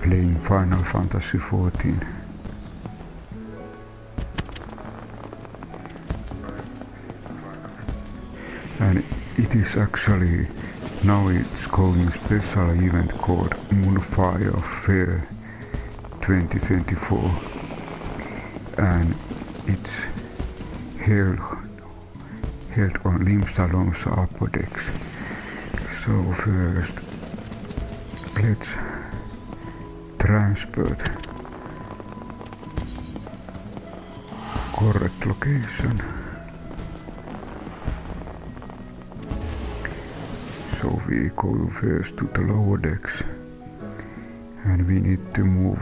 playing Final Fantasy XIV. And it is actually, now it's going special event called Moonfire Faire 2024, and it's held on Limsalon's Apodex. So first, let's transport correct location. So we go first to the lower decks, and we need to move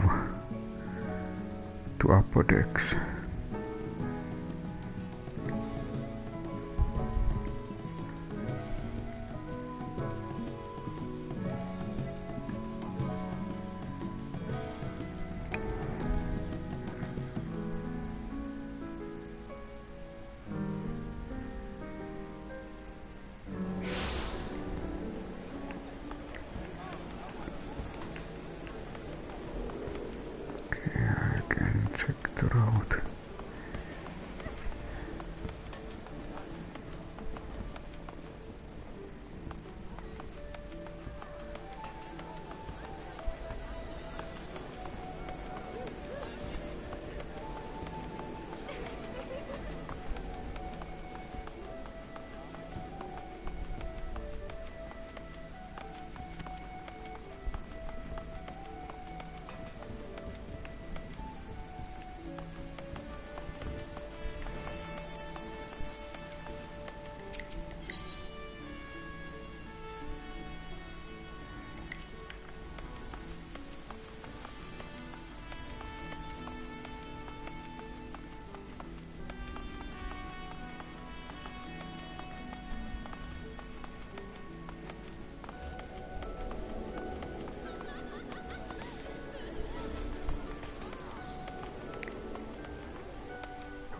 to upper decks.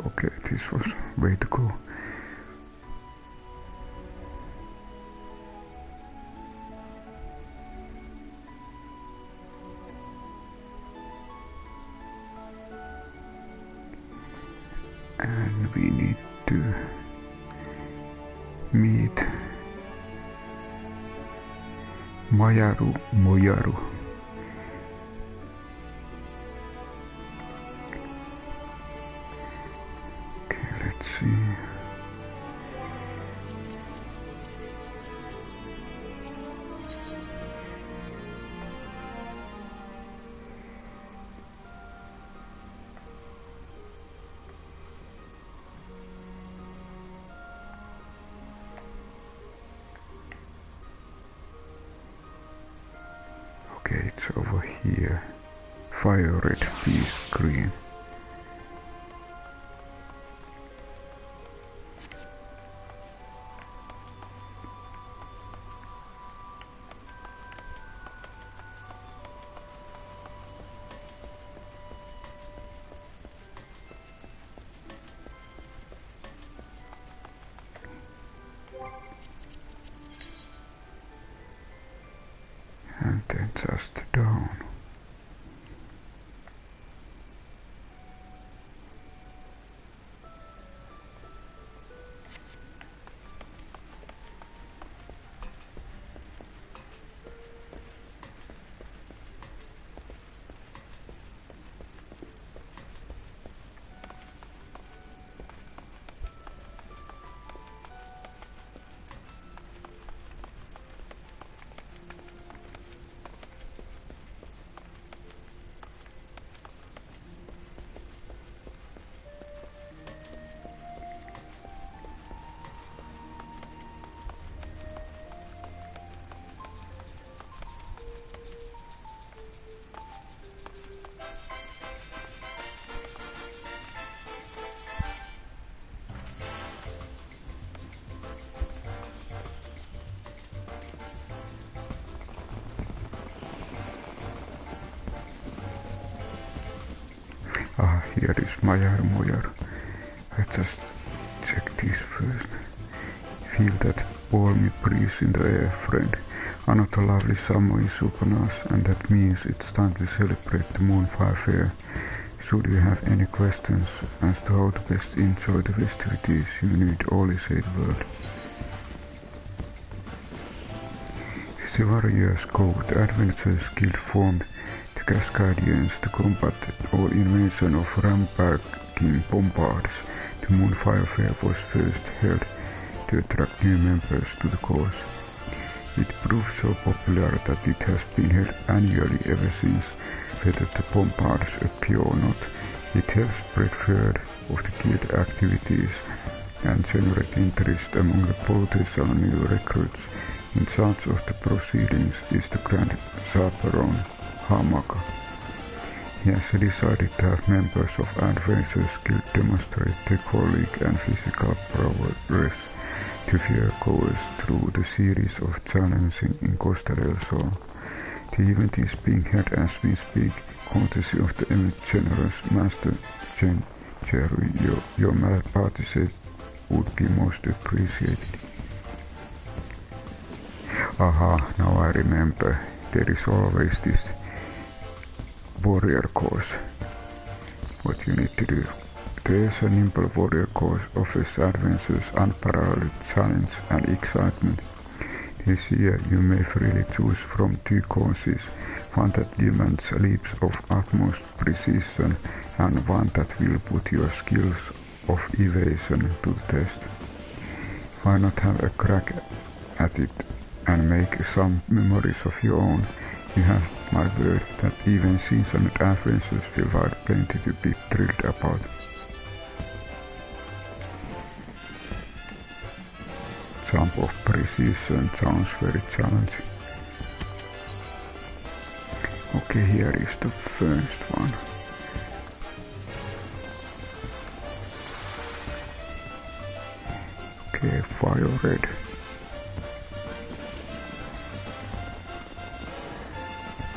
Okay, this was way to go. And we need to meet Moyaru. Okay, it's over here. Fire red, peace green. And then just down. Here is Moyaru. I just check this first. Feel that warm breeze in the air, friend. Another lovely summer is upon us, and that means it's time to celebrate the Moonfire Faire. Should you have any questions as to how to best enjoy the festivities, you need only say the word. Several years ago, the Adventurers Guild formed the Cascadians to combat all invasion of rampaging bombards. The Moonfire Faire was first held to attract new members to the cause. It proved so popular that it has been held annually ever since. Whether the bombards appear or not, it helps spread word of the guild activities and generate interest among the potential new recruits. In charge of the proceedings is the Grand Chaperone, Hamaka. He has decided to have members of Adventurers Guild demonstrate their colleague and physical prowess to fairgoers through the series of challenges in Costa del Sol. The event is being held as we speak, courtesy of the generous Master Jerry. Your participation would be most appreciated. Aha, now I remember. There is always this warrior course. What you need to do. There's a nimble warrior course offers adventures, unparalleled challenge and excitement. This year you may freely choose from two courses, one that demands leaps of utmost precision and one that will put your skills of evasion to the test. Why not have a crack at it and make some memories of your own? You have my word that even seasoned adventurers will find plenty to be thrilled about. Jump of precision sounds very challenging. Okay, here is the first one. Okay, fire red.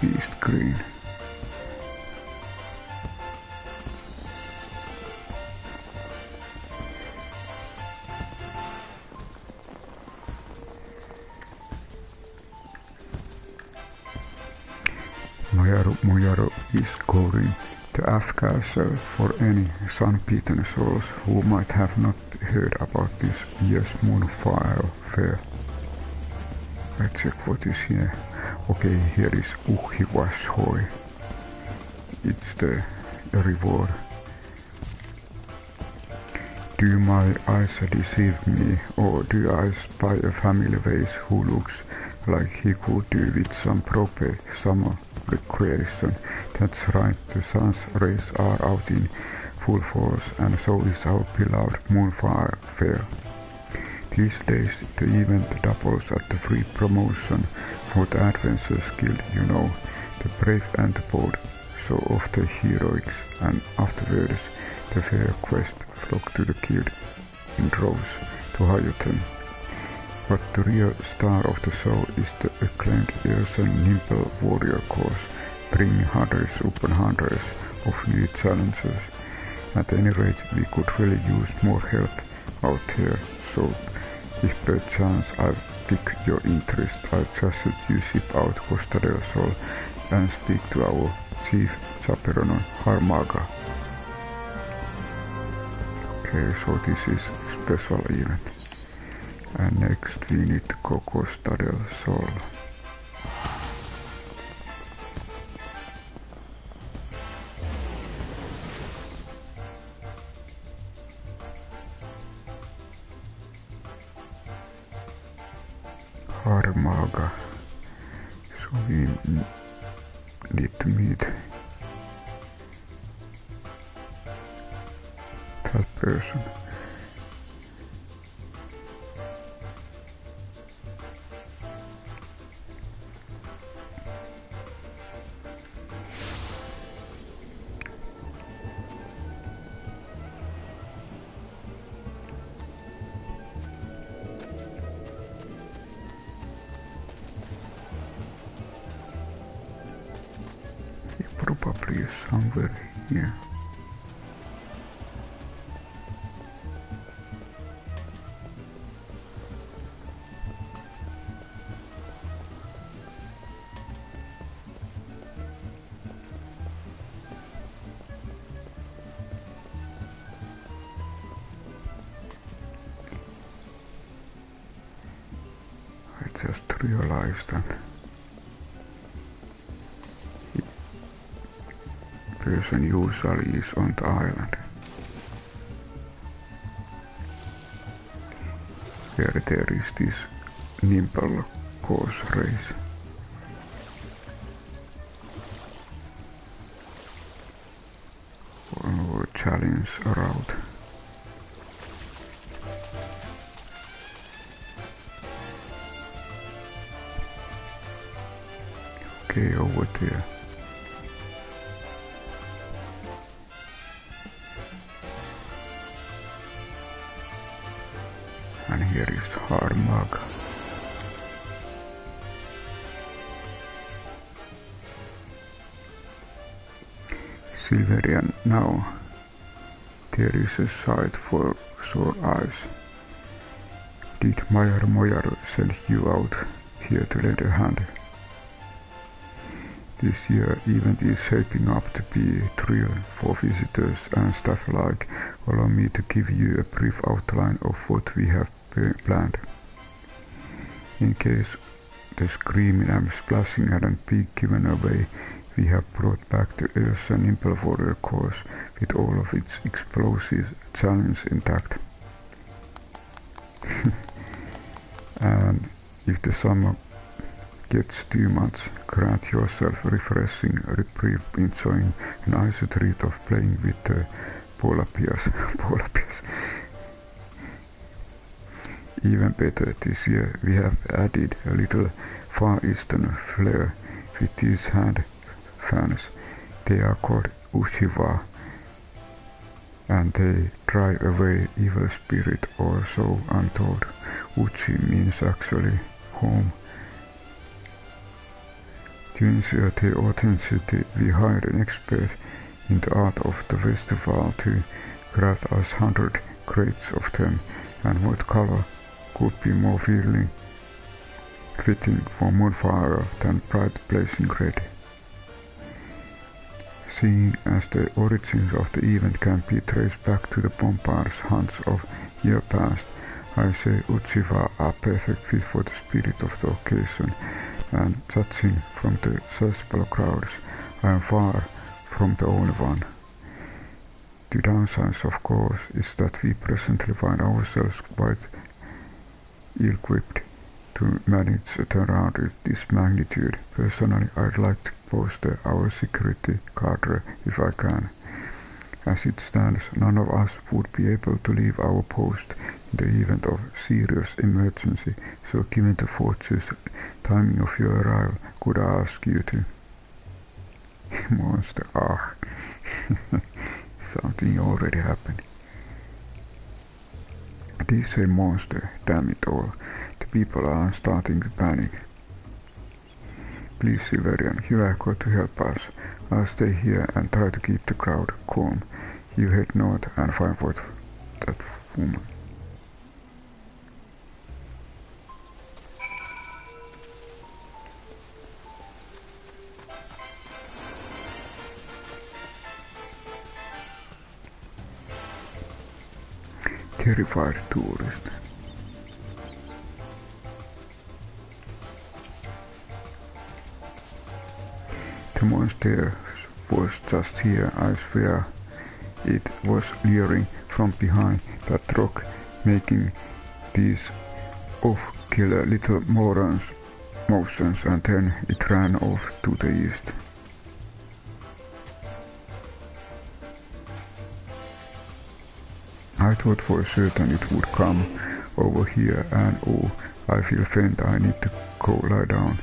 Beast green. Mojaro is scoring the F castle for any sun-beaten souls who might have not heard about this year's Moonfire Faire. Let's check what is here. Okay, here is Uchiwasshoi. It's the reward. Do my eyes deceive me, or do I spy a family face who looks like he could do with some proper summer recreation? That's right, the sun's rays are out in full force, and so is our beloved Moonfire Faire. These days the event doubles at the free promotion for the Adventurers Guild, you know, the brave and the bold, show off the heroics, and afterwards the fair quest flock to the guild in droves to hire them. But the real star of the show is the acclaimed Earthen Nimble Warrior course, bringing hundreds upon hundreds of new challenges. At any rate, we could really use more help out here, so if per chance I pique your interest, I just suggest you ship out Costa del Sol and speak to our chief chaperone, Harmaga. Okay, so this is special event. And next we need to go Costa del Sol. Harmaga. So we need to meet that person. Probably somewhere here. just realized that person usually is on the island. Where there is this nimble course race. Or challenge route. Okay, over there. And here is hard mug. Silverian, now there is a sight for sore eyes. Did Mayer Moyer send you out here to lend a hand? This year event is shaping up to be a thrill for visitors and staff alike. Allow me to give you a brief outline of what we have planned. In case the screaming and splashing hadn't been given away, we have brought back the Earth's Nimble Warrior course with all of its explosive challenges intact. And if the summer gets too much, grant yourself a refreshing reprieve enjoying an ice treat of playing with the Polapias. Even better, this year we have added a little Far Eastern flair with these hand fans. They are called Uchiwa, and they drive away evil spirit, or so I'm told. Uchi means actually home. To ensure the authenticity, we hired an expert in the art of the festival to craft us 100 crates of them, and what color could be more fitting for Moonfire than bright blazing red. Seeing as the origins of the event can be traced back to the Bombard's hunts of years past, I say Uchiwa are perfect fit for the spirit of the occasion, and judging from the sizable crowds, I am far from the only one. The downside, of course, is that we presently find ourselves quite ill-equipped to manage a turnaround of this magnitude. Personally, I'd like to bolster our security cadre if I can. As it stands, none of us would be able to leave our post in the event of serious emergency, so given the fortuitous timing of your arrival, could I ask you to... Monster, something already happened. They say monster, damn it all. The people are starting to panic. Please, Silverian, you are going to help us. I'll stay here and try to keep the crowd calm. You head north and find what that woman. Terrified tourist. The monster was just here, I swear. It was leering from behind that rock, making these off-killer little morons motions, and then it ran off to the east. I thought for certain it would come over here, and oh, I feel faint. I need to go lie down.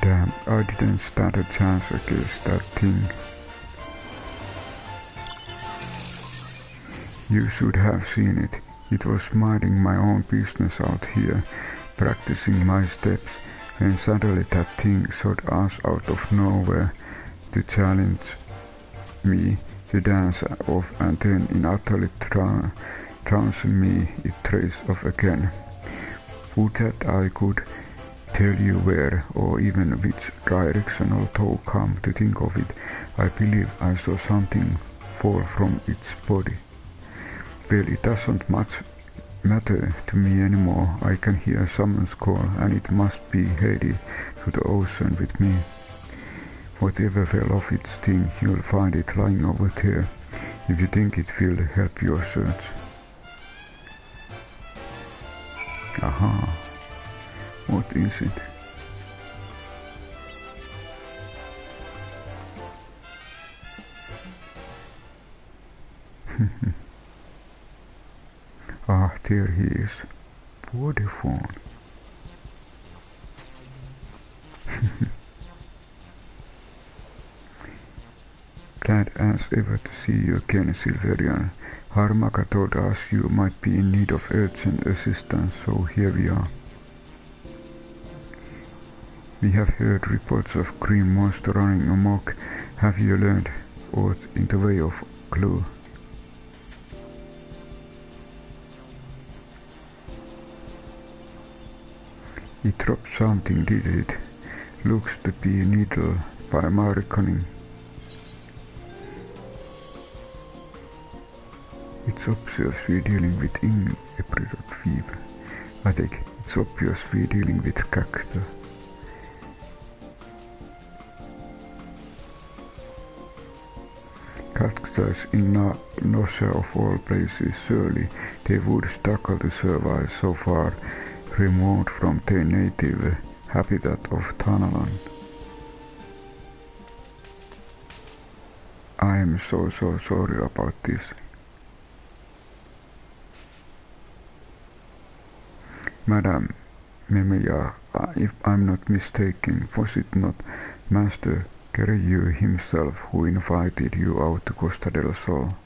Damn, I didn't stand a chance against that thing. You should have seen it. It was minding my own business out here, practicing my steps, when suddenly that thing shot us out of nowhere to challenge me to dance off, and then in utterly trouncing me it traced off again. Would that I could tell you where or even which direction, although come to think of it, I believe I saw something fall from its body. Well, it doesn't much matter to me anymore. I can hear someone's call, and it must be headed to the ocean with me. Whatever fell off its thing, you'll find it lying over there, if you think it will help your search. Aha. What is it? Ah, there he is. Vodafone. Glad as ever to see you again, Silverian. Harmaka told us you might be in need of urgent assistance, so here we are. We have heard reports of green monster running amok. Have you learned aught in the way of clue? It dropped something, did it? Looks to be a needle by my reckoning. It's obvious we're dealing with inappropriate fever. I think it's obvious we're dealing with cactus. Cactus in Nausea of all places, surely they would struggle to survive so far removed from their native habitat of Tanalan. I am so sorry about this. Madam Memia, if I'm not mistaken, was it not Master Kereyu himself who invited you out to Costa del Sol?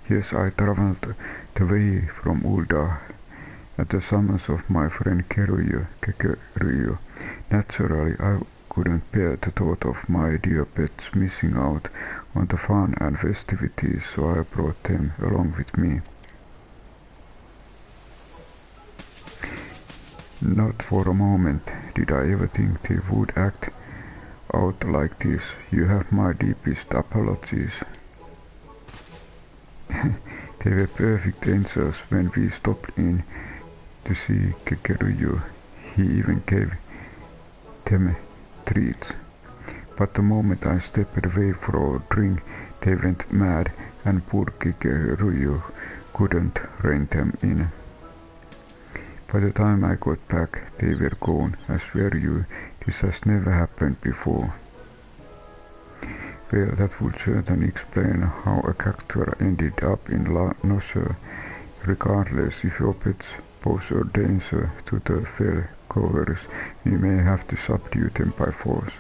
Yes, I travelled the way from Ulda at the summons of my friend Kekeruyo. Naturally, I couldn't bear the thought of my dear pets missing out on the fun and festivities, so I brought them along with me. Not for a moment did I ever think they would act out like this. You have my deepest apologies. They were perfect angels when we stopped in to see Kekeruyo. He even gave them treats. But the moment I stepped away for a drink, they went mad, and poor Kekeruyo couldn't rein them in. By the time I got back, they were gone. I swear you, this has never happened before. Well, that would certainly explain how a cactuar ended up in Nausea. Regardless, if your pets pose a danger to the fair goers, we may have to subdue them by force.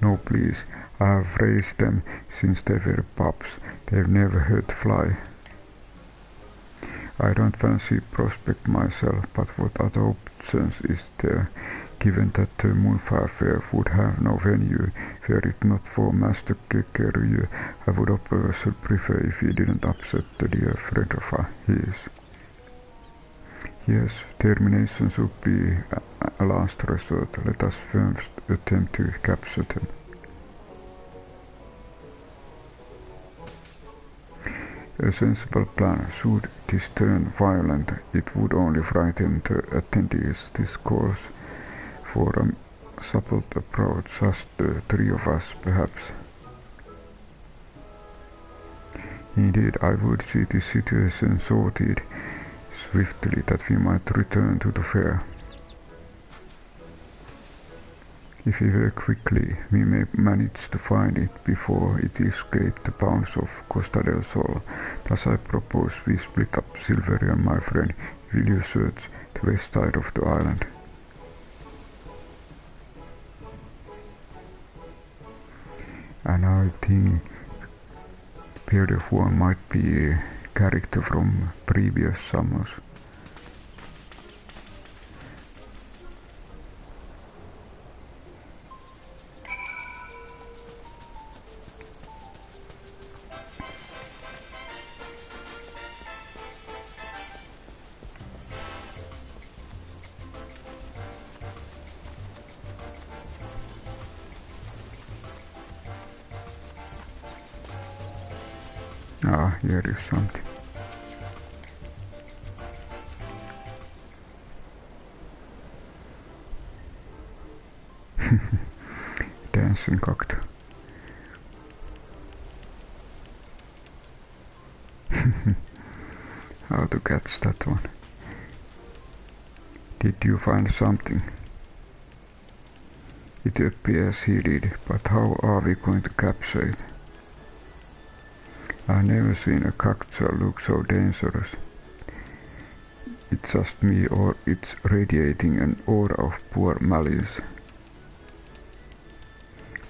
No, please, I have raised them since they were pups. They've never hurt fly. I don't fancy prospect myself, but what other options is there, given that the Moonfire Faire would have no venue, were it not for Master Kekeruyo? I would obviously prefer if he didn't upset the dear friend of his. Yes, termination should be a last resort. Let us first attempt to capture them. A sensible plan. Should this turn violent, it would only frighten the attendees. This calls for a subtle approach, just the three of us, perhaps. Indeed, I would see this situation sorted swiftly, that we might return to the fair. If we work quickly, we may manage to find it before it escaped the bounds of Costa del Sol. Thus I propose we split up. Silverian, my friend, will you search the west side of the island? And I think Period 1 might be a character from previous summers. Ah, here is something. Dancing cactus. How to catch that one? Did you find something? It appears he did, but how are we going to capture it? I've never seen a cactus look so dangerous. It's just me, or it's radiating an aura of pure malice.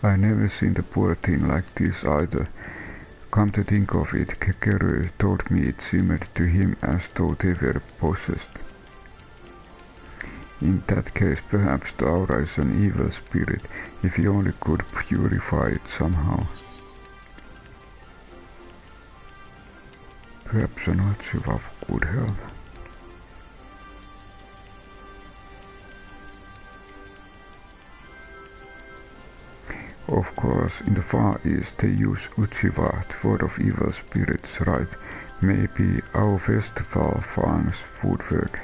I've never seen the poor thing like this either. Come to think of it, Kekeru told me it seemed to him as though they were possessed. In that case, perhaps the aura is an evil spirit, if he only could purify it somehow. Perhaps an Uchiwa could help. Of course, in the Far East they use Uchiwa, the word of evil spirits, right? Maybe our festival finds food work.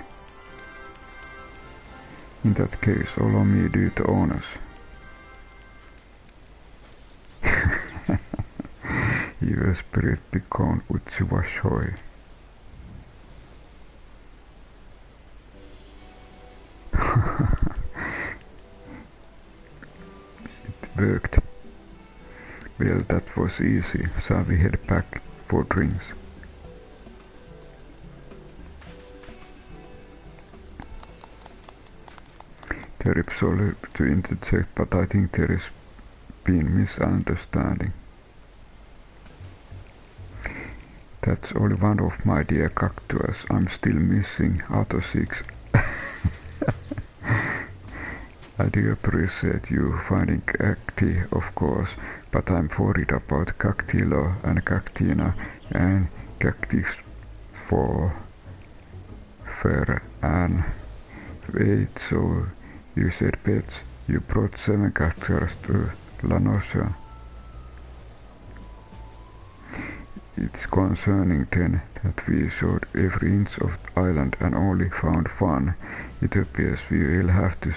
In that case, allow me to do the honors. Evil spirit become Uchiwasshoi. It worked. Well, that was easy. Shall we head back for drinks? Terrible sorry to interject, but I think there has been misunderstanding. That's only one of my dear cactus. I'm still missing other 6. I do appreciate you finding cacti, of course, but I'm worried about Cactilo and Cactina and Cactus for Faire and wait, so you said pets, you brought 7 cactus to La Nocia. It's concerning then that we showed every inch of the island and only found 1. It appears we will have to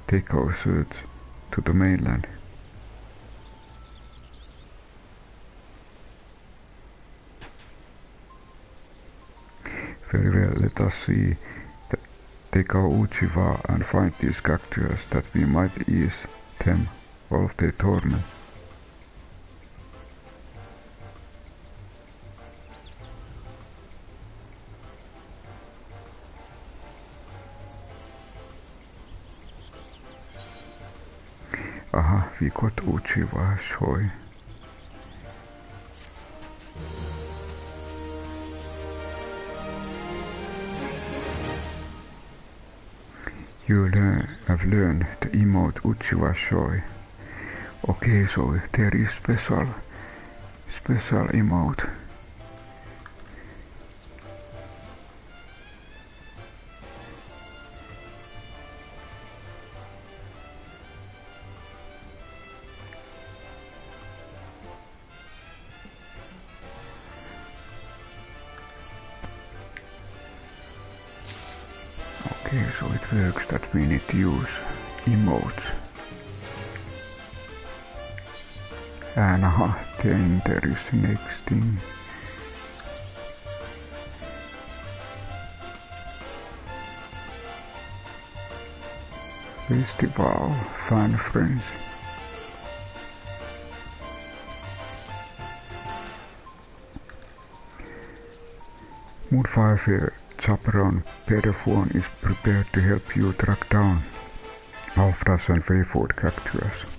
take our search to the mainland. Very well, let us see. Take our Uchiwa and find these cactus that we might ease them of their torment. Aha, we got Uchiwasshoi. You have learned the emote Uchiwasshoi. Okay, so there is special emote. Okay, so it works that we need to use emotes. And then there is the next thing. Festival, fan friends. Moonfire Faire chaperone Period 1 is prepared to help you track down Alphras and Feyford cactus.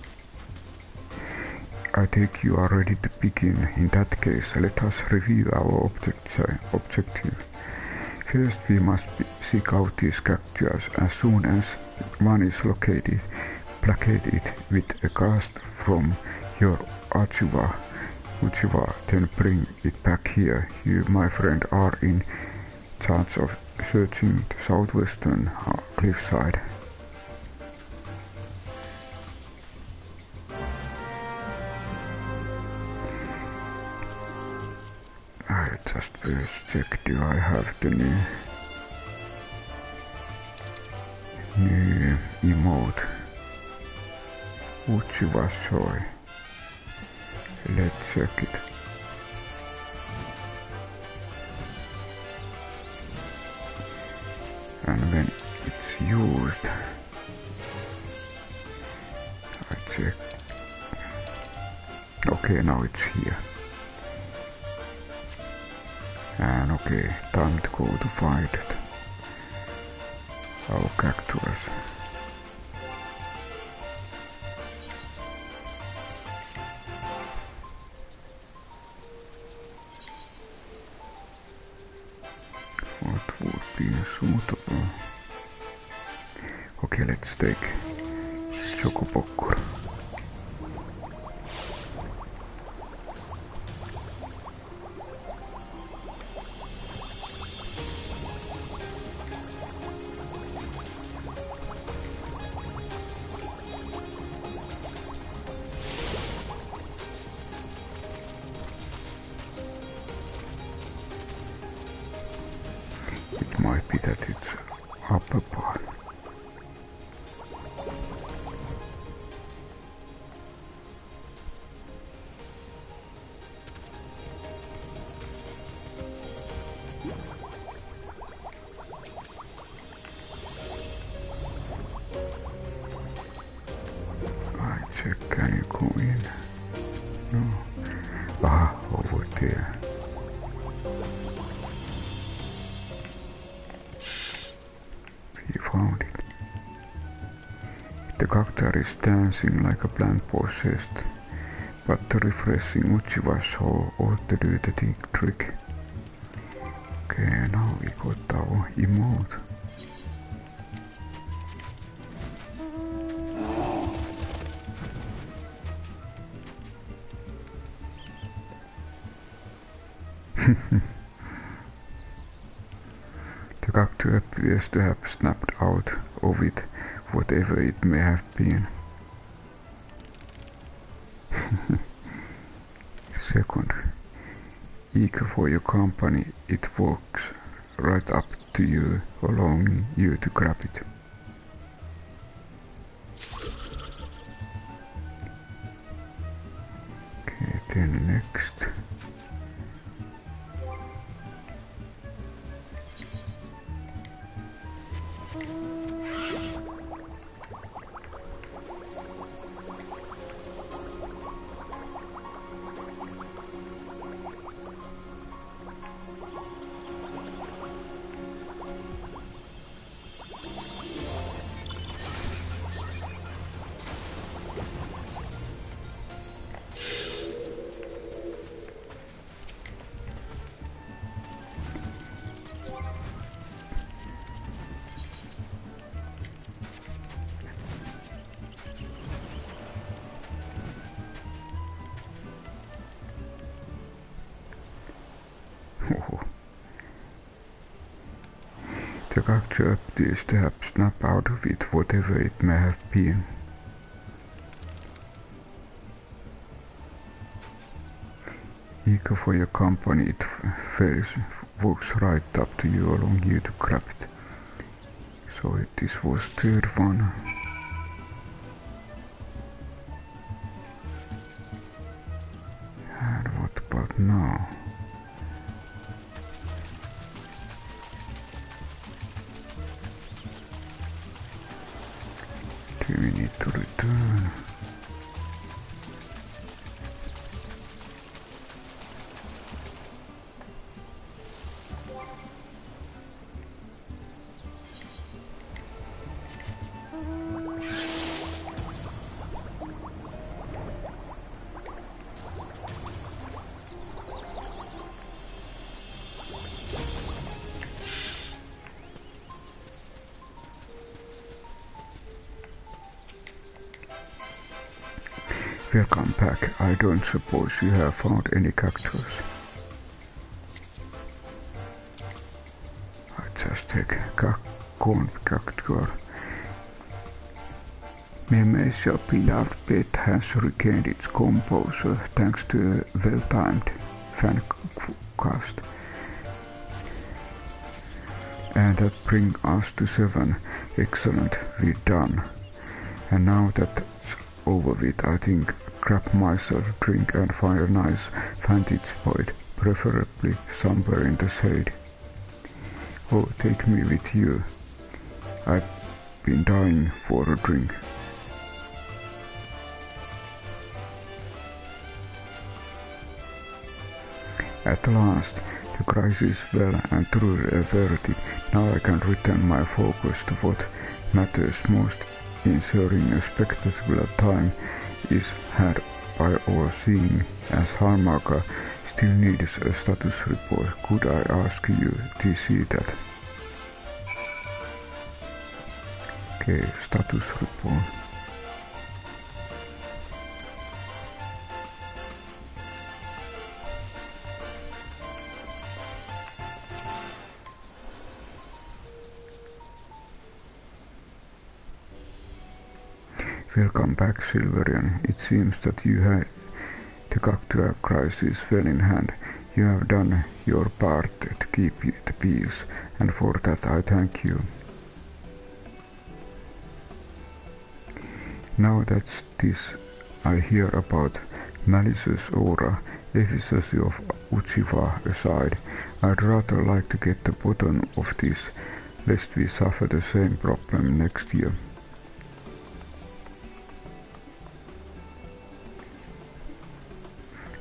I take you are ready to begin. In that case, let us review our objective. First, we must seek out these cactus. As soon as one is located, placate it with a cast from your Uchiwa, then bring it back here. You, my friend, are in charge of searching the southwestern cliffside. I just first check, do I have the new emote? Uchiwasshoi. Let's check it. And when it's used, I check. Okay, now it's here. And okay, time to go to find our cactus. What would be suitable? Okay, let's take Chocobokkur. It might be that it's upper part. I check, can you go in? No. Ah, over there. We found it. The cactus is dancing like a plant possessed, but the refreshing Uchiwasshoi ought to do the trick. Okay, now we got our emote. The cactus appears to have snapped out of it, whatever it may have been. Second, eager for your company, it walks right up to you, allowing you to grab it. Okay, then next. The cactus appears to have snapped out of it, whatever it may have been. Eager for your company, it walks right up to you, allowing you to grab it. So this was third one. And what about now? Do we need to return? Welcome back. I don't suppose you have found any cactus. I just take corn cactus. Meme's your beloved pet has regained its composure thanks to a well-timed fancast. And that brings us to 7. Excellent, we're done. And now that's over with, I think grab myself a drink and find a nice vantage point, preferably somewhere in the shade. Oh, take me with you. I've been dying for a drink. At last, the crisis is well and truly averted. Now I can return my focus to what matters most. Ensuring a spectacular time is had by all, seeing as Harmaka still needs a status report. Could I ask you to see that? Okay, status report. Welcome back, Silverian. It seems that you had the cactuar crisis well in hand. You have done your part to keep the peace, and for that I thank you. Now that this I hear about malicious aura, efficacy of Uchiwa aside, I'd rather like to get the bottom of this, lest we suffer the same problem next year.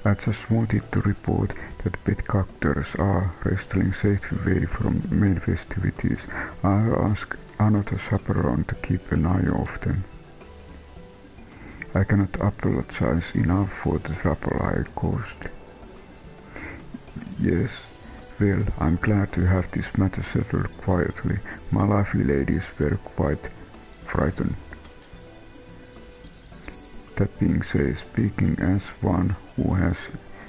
I just wanted to report that pet cactuars are wrestling safely away from main festivities. I'll ask another chaperone to keep an eye off them. I cannot apologize enough for the trouble I caused. Yes, well, I'm glad to have this matter settled quietly. My lovely ladies were quite frightened. That being said, speaking as one who has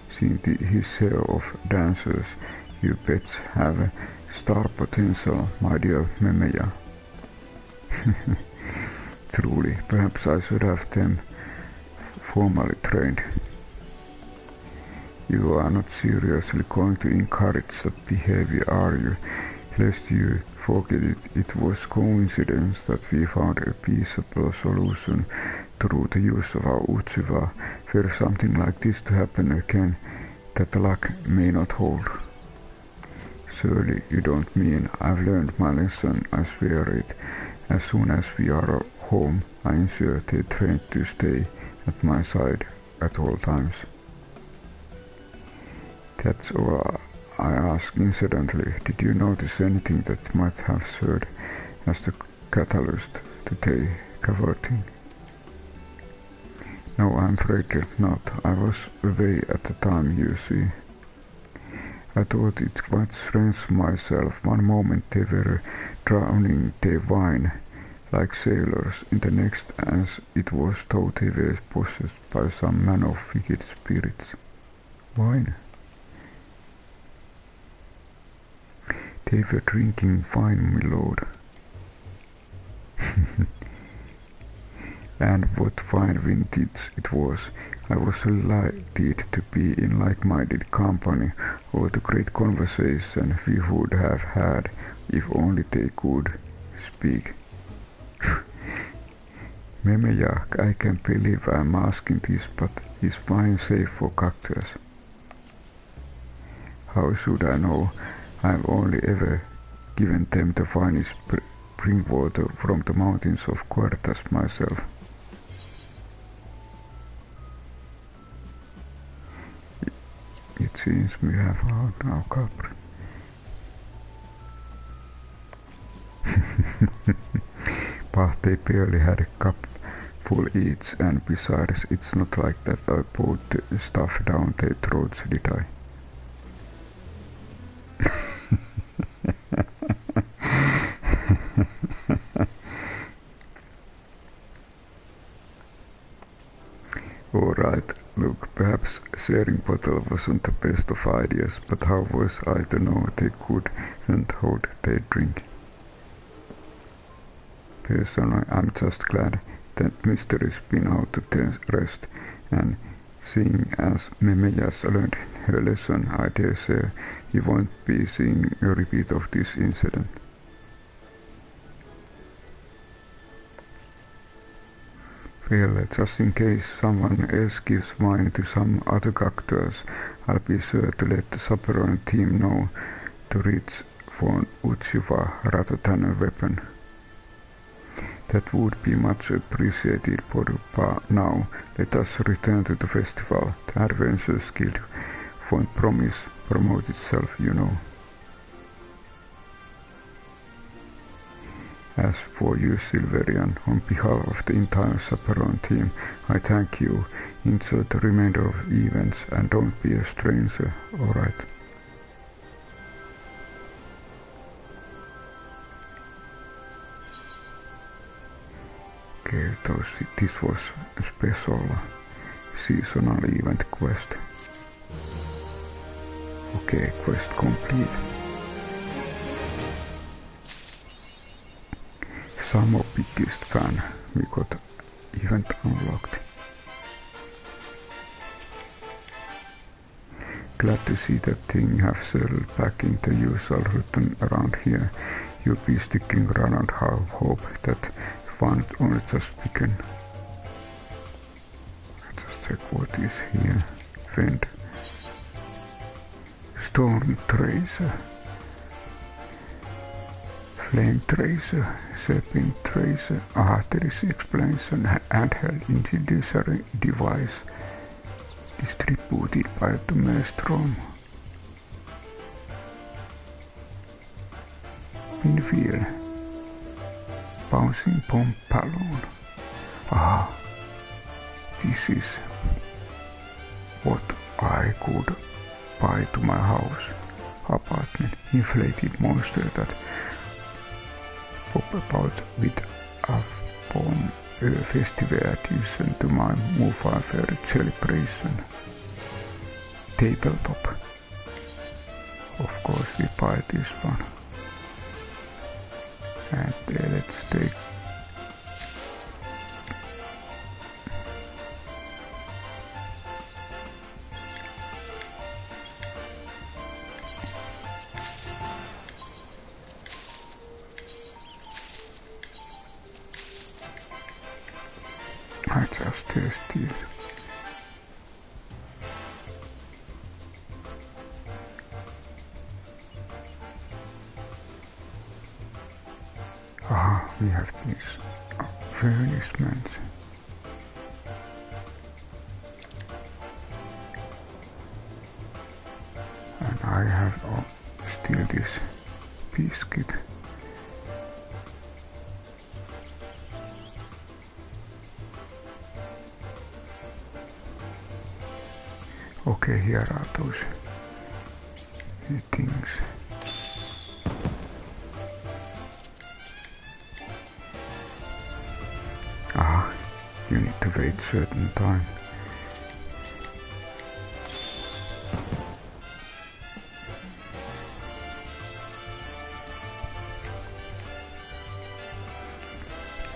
seen his share of dancers, you pets have star potential, my dear Memeya. Truly, perhaps I should have them formally trained. You are not seriously going to encourage that behavior, are you? Lest you forget it, it was coincidence that we found a peaceable solution through the use of our Uchiwa. Were something like this to happen again, that luck may not hold. Surely you don't mean I've learned my lesson, I swear it. As soon as we are home, I ensure they train to stay at my side at all times. That's all I ask. Incidentally, did you notice anything that might have served as the catalyst to the cavorting? No, I'm afraid not. I was away at the time, you see. I thought it quite strange myself. One moment they were drowning their wine like sailors, in the next as it was thought they were possessed by some man of wicked spirits. Wine? They were drinking wine, my lord. And what fine vintage it was. I was delighted to be in like-minded company. All the great conversation we would have had if only they could speak. Memeya, I can't believe I'm asking this, but is wine safe for cactus? How should I know? I've only ever given them the finest spring water from the mountains of Quartas myself. It seems we have found our culprit. But they barely had a cup full each, and besides, it's not like that I poured the stuff down their throats, did I? Alright, look, perhaps sharing bottle wasn't the best of ideas, but how was I to know they couldn't hold their drink? Personally, I'm just glad that mystery's been out to rest, and seeing as Memejas learned her lesson, I dare say you won't be seeing a repeat of this incident. Well, just in case someone else gives wine to some other characters, I'll be sure to let the chaperone team know to reach for an Uchiwa rather than a weapon. That would be much appreciated, but now let us return to the festival. The Adventurers Guild won't promote itself, you know. As for you, Silverian, on behalf of the entire chaperone team, I thank you. Enjoy the remainder of events and don't be a stranger, alright? Okay, this was a special seasonal event quest. Okay, quest complete. Samo biggest fan, we got event unlocked. Glad to see that thing have settled back into usual routine around here. You'll be sticking around, I hope that fun only just begun. Just check what is here. Vent. Storm Tracer. Flame Tracer. Serpent Tracer. There is explanation. Handheld incendiary device. Distributed by the Maelstrom. Moonfaire. Bouncing bomb balloon. This is what I could buy to my house. Apartment. Inflated monster that pop about with a bomb festival addition to my Moonfire Faire celebration. Tabletop. Of course we buy this one. And let's take I just tested. We have these furnishments. And I have still this biscuit. Okay, here are those things. You need to wait certain time.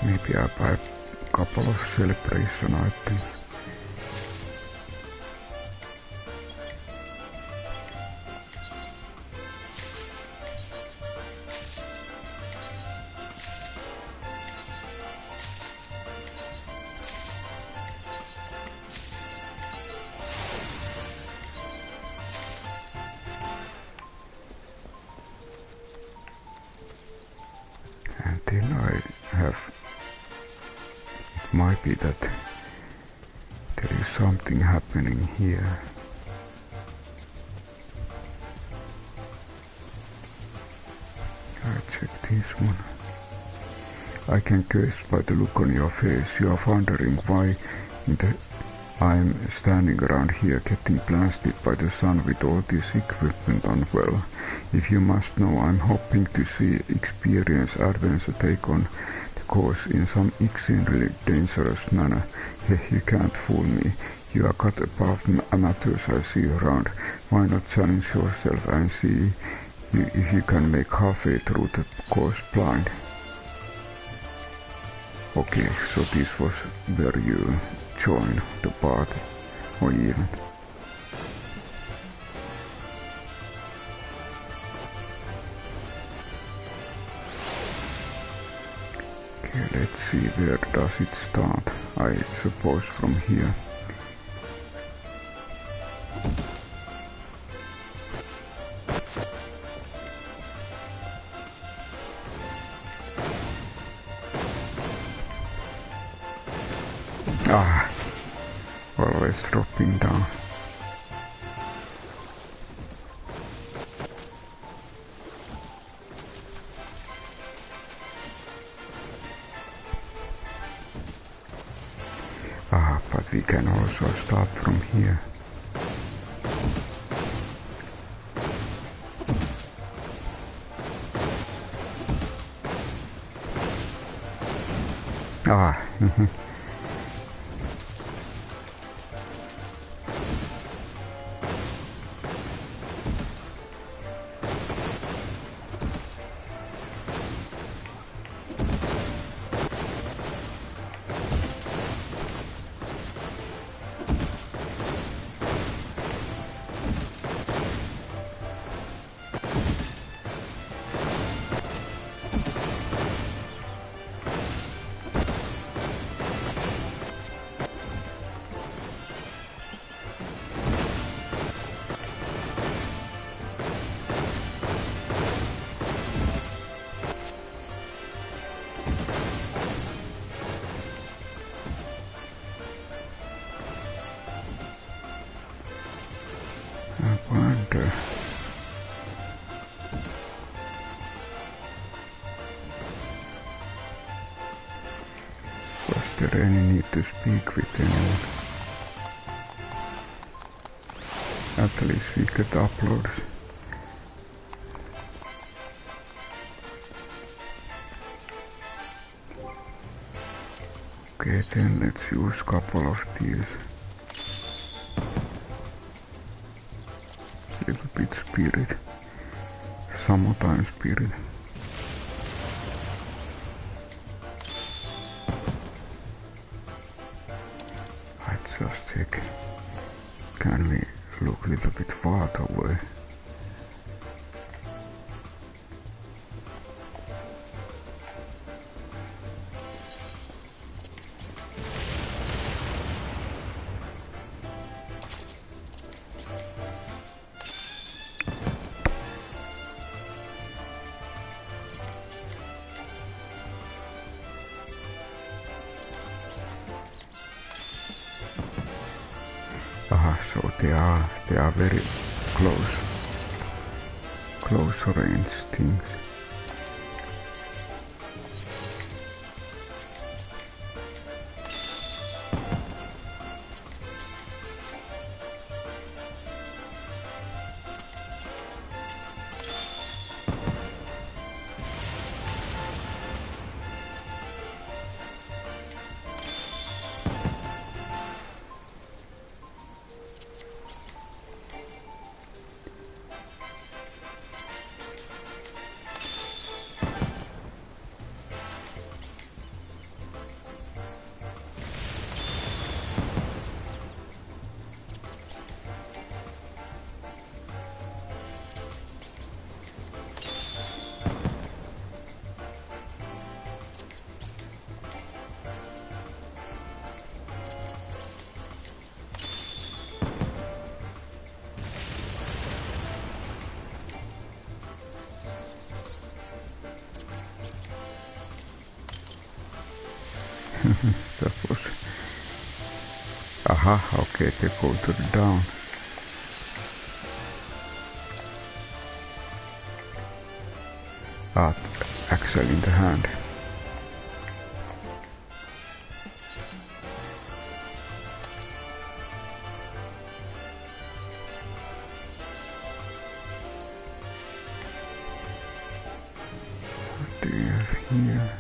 Maybe I buy a couple of celebration items. And then I have, it might be that there is something happening here. I check this one. I can guess by the look on your face you are wondering why I'm standing around here getting blasted by the sun with all this equipment on. Well, if you must know, I'm hoping to experience adventure take on the course, in some extremely dangerous manner. You can't fool me. You are cut above amateurs I see around. Why not challenge yourself and see if you can make halfway through the course blind? Okay, so this was where you join the party or event. Okay, let's see, where does it start? I suppose from here. Ah, always dropping down. Ah, but we can also start from here. Ah, I wonder. Was there any need to speak with anyone? At least we could upload. Okay, then let's use couple of these. Little bit spirit. Summertime spirit. Let's just check. Can we look a little bit far away? So they are very close range things. That was... Aha, okay, they go to the down. Ah, axle in the hand. What do you have here?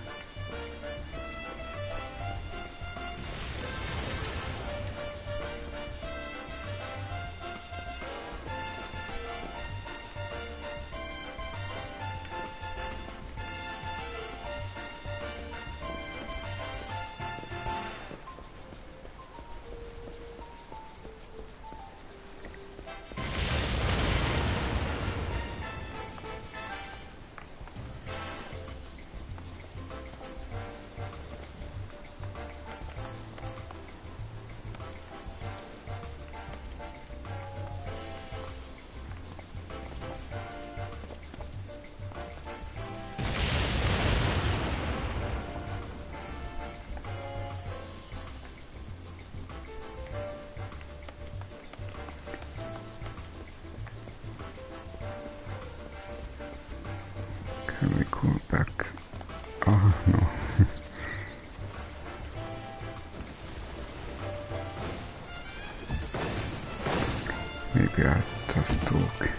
Maybe I just talk.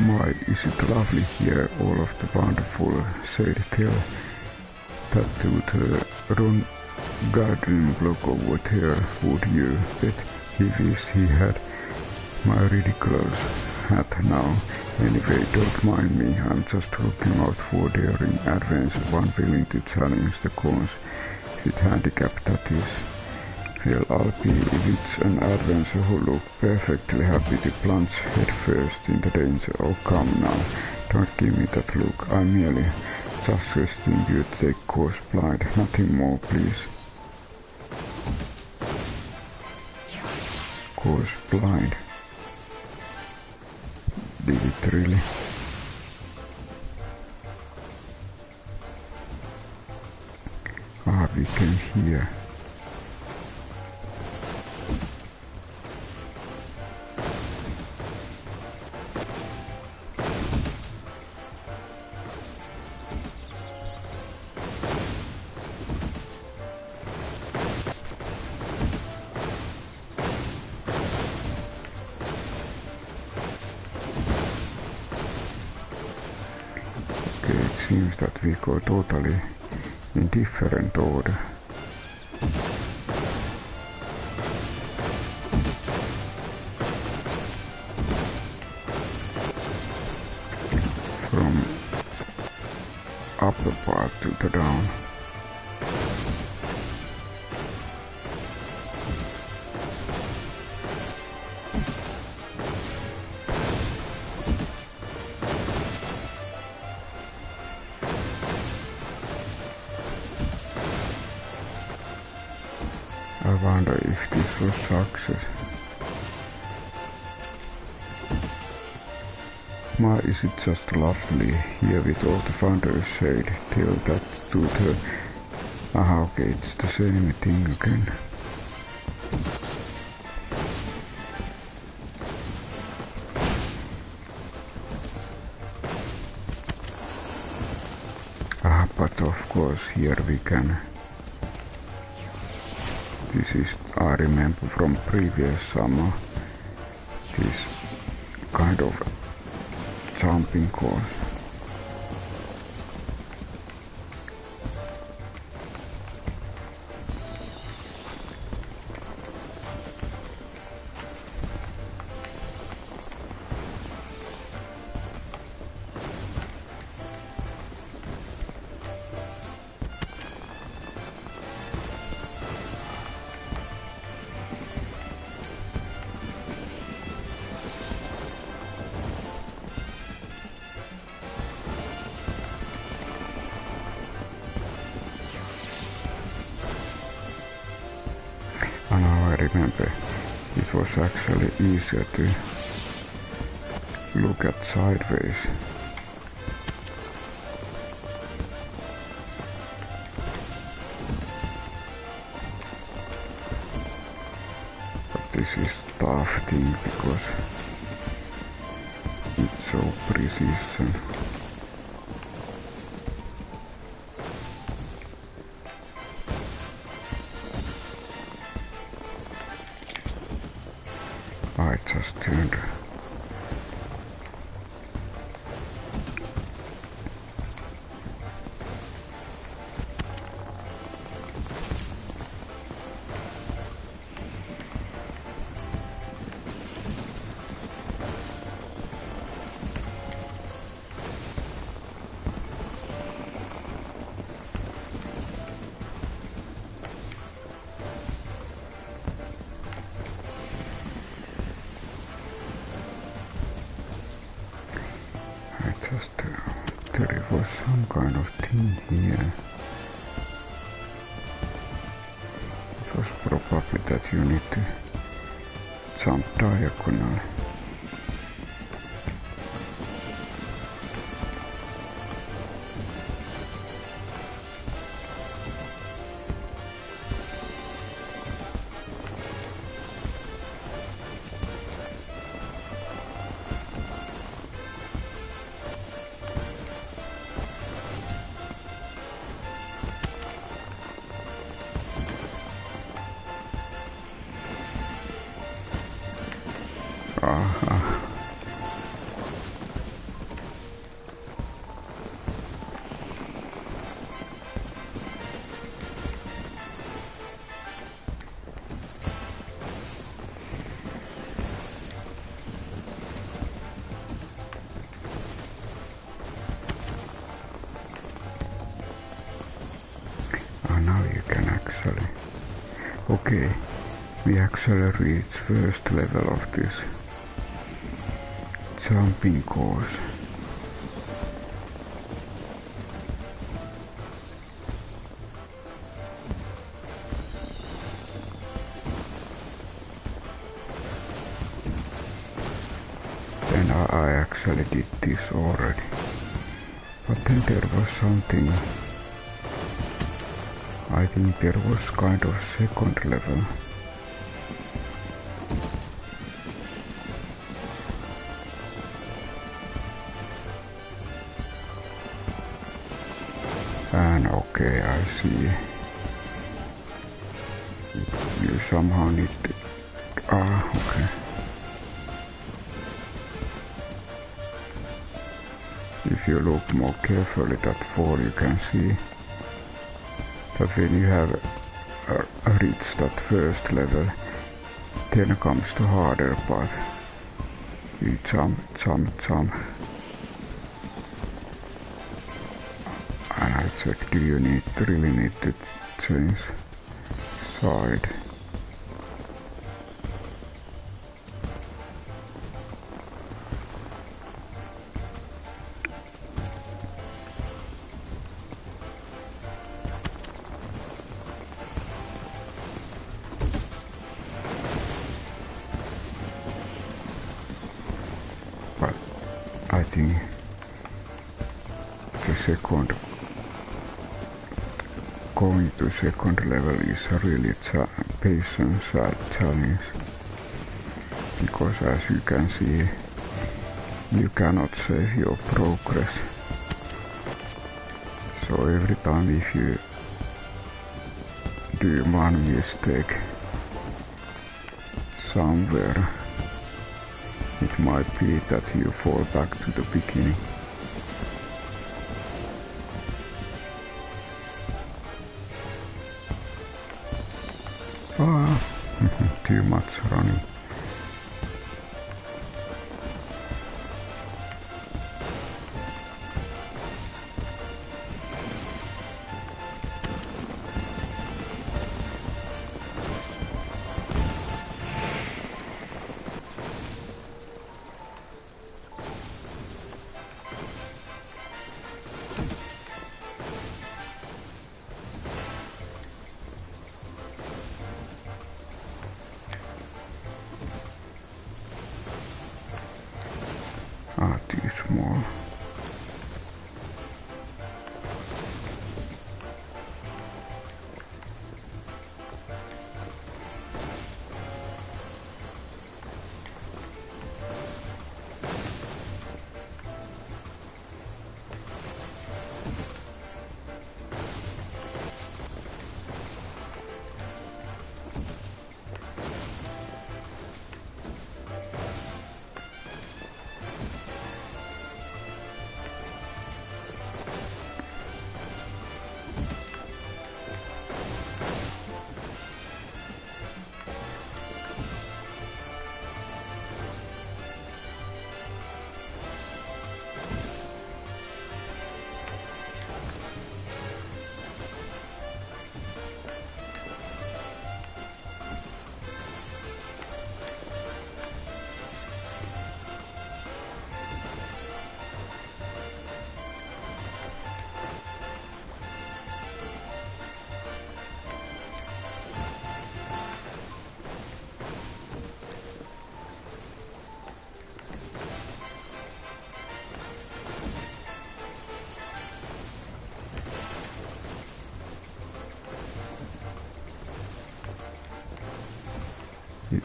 My, is it lovely here, all of the wonderful, said Till. That to the garden block over there, would you bet he wished he had my ridiculous hat now. Anyway, don't mind me, I'm just looking out for daring adventure, one willing to challenge the cons with handicap, that is. Well, I'll be if it's an adventure who look perfectly happy to plunge headfirst into danger. Oh, come now, don't give me that look, I'm merely just suggesting you take course blind, nothing more, please. Course blind. Did it really? Ah, we can hear. Seems that we go totally in different order. From upper part to the down. I wonder if this was success. My, is it just lovely here with all the thunders shade till that to the... Ah, okay, it's the same thing again. Ah, but of course here we can... This is, I remember from previous summer, this kind of jumping course. And now I remember, it was actually easier to look at sideways. But this is tough thing because it's so precision. I just turned. There was some kind of thing here. It was probably that you need to jump diagonal. Now you can actually... Okay, we actually reached first level of this jumping course. Then I actually did this already. But then there was something... I think there was kind of second level. And okay, I see. You somehow need to... okay. If you look more carefully at 4, you can see that when you have reached that first level, then comes the harder part. You jump. And I check, do you really need to change side? But I think the second going to second level is a really patience challenge, because as you can see, you cannot save your progress. So every time if you do one mistake somewhere, it might be that you fall back to the beginning. Too much running. Too small.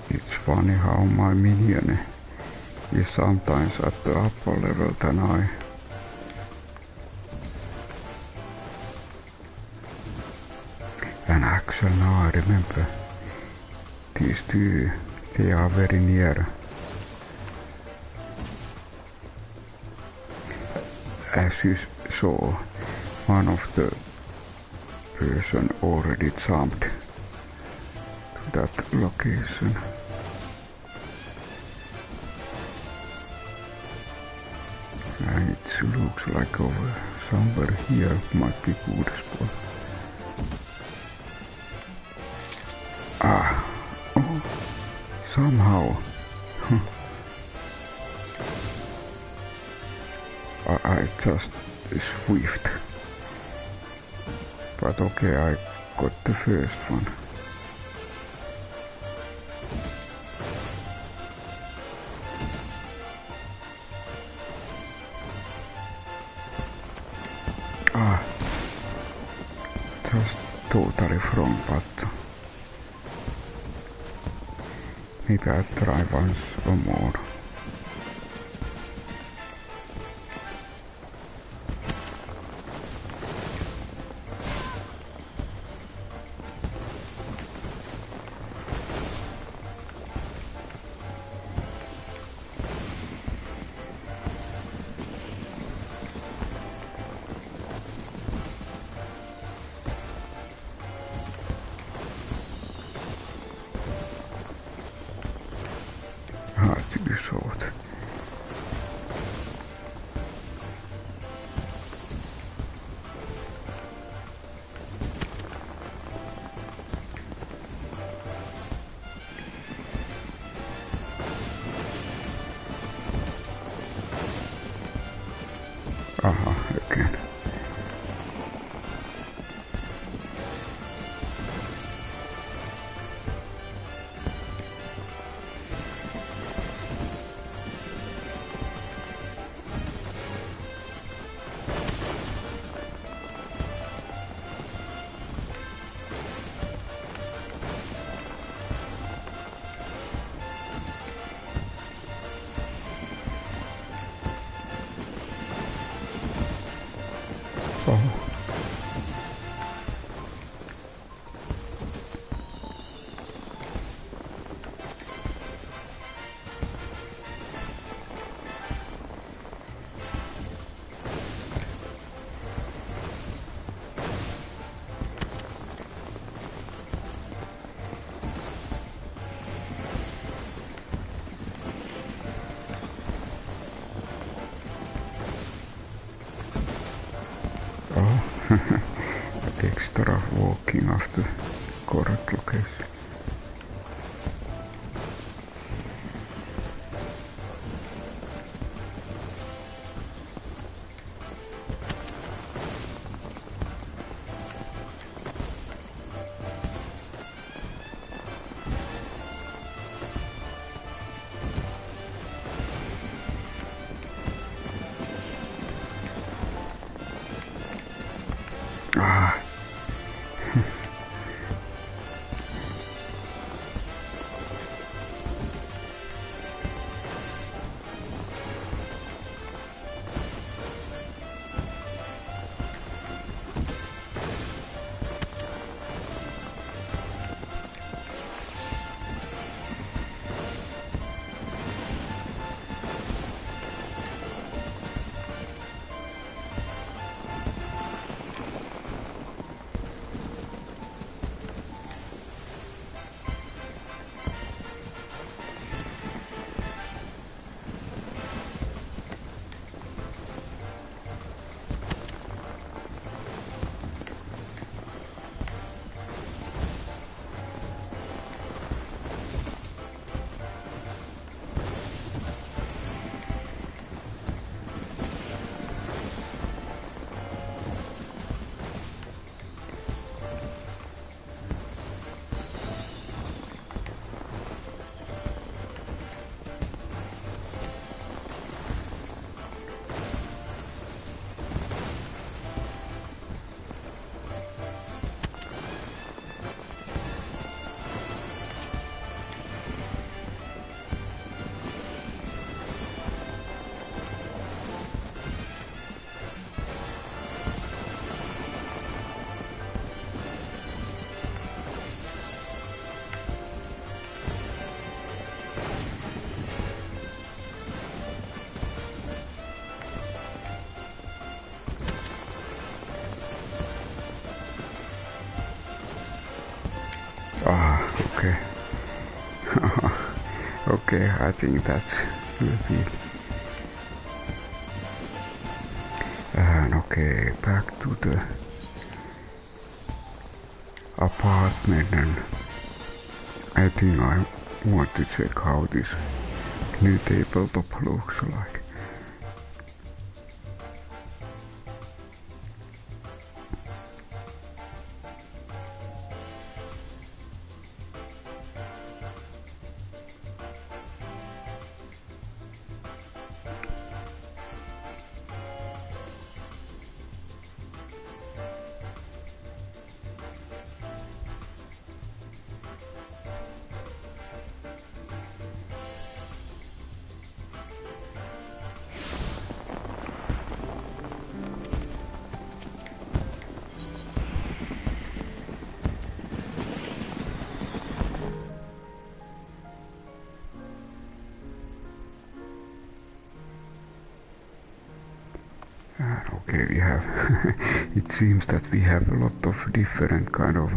It's funny how my minion is sometimes at the upper level than I. And actually now I remember, these two, they are very near as you saw, one of the person already jumped to that location. And it looks like over somewhere here might be good spot. Ah, oh, somehow. I just swift. But okay, I got the first one. Just totally wrong button. Maybe I try once or more. Short. Aha, again. Oh. That extra walking after correct location. Ah, okay. Okay, I think that's revealed. And okay, back to the apartment, and I think I want to check how this new tabletop looks like. Okay, we have it seems that we have a lot of different kind of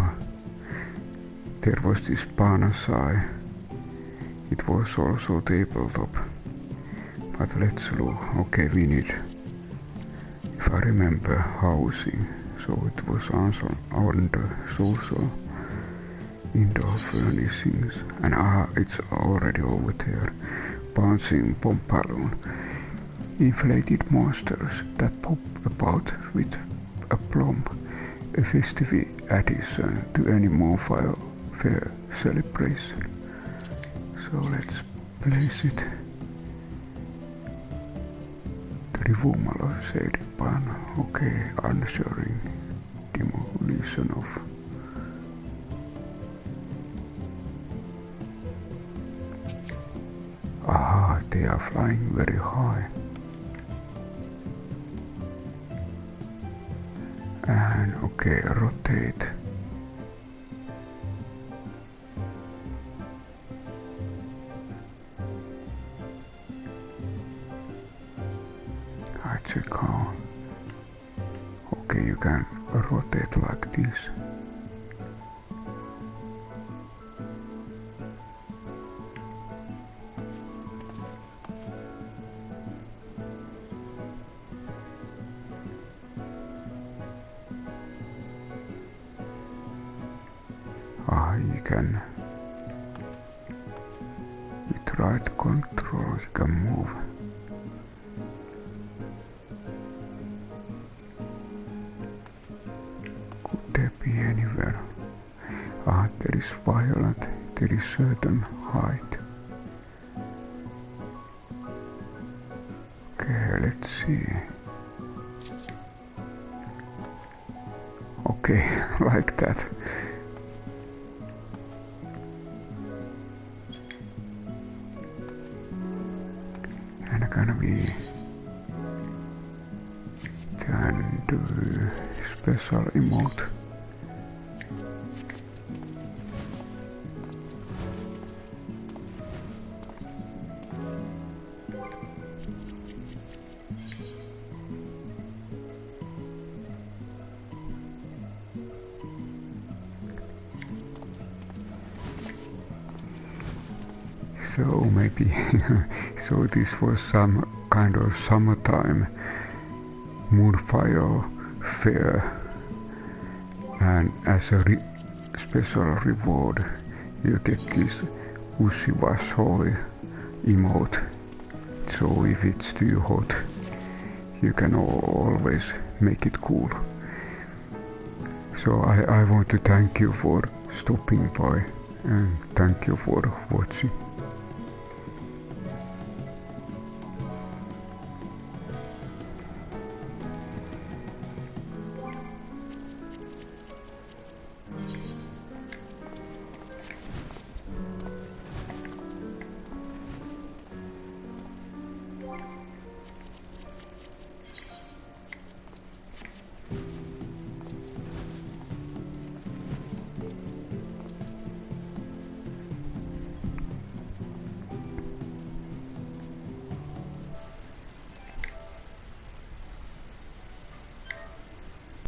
there was this panasai, it was also tabletop, but let's look. Okay, we need, if I remember, housing, so it was also under social indoor furnishings, and it's already over there. Bouncing bomb balloon. Inflated monsters that pop about with a plump, a festive addition to any Moonfire Faire celebration. So let's place it. The removal of shaded pan. Okay, answering demolition of. Aha, they are flying very high. And okay, rotate. I check how. Okay, you can rotate like this. You can, with right control, you can move. Could there be anywhere? There is violet, there is certain height. Okay, let's see. Okay, like that. We can do special emote. So maybe so this was some kind of summertime Moonfire Faire, and as a special reward you get this Uchiwasshoi emote. So if it's too hot, you can always make it cool. So I want to thank you for stopping by, and thank you for watching.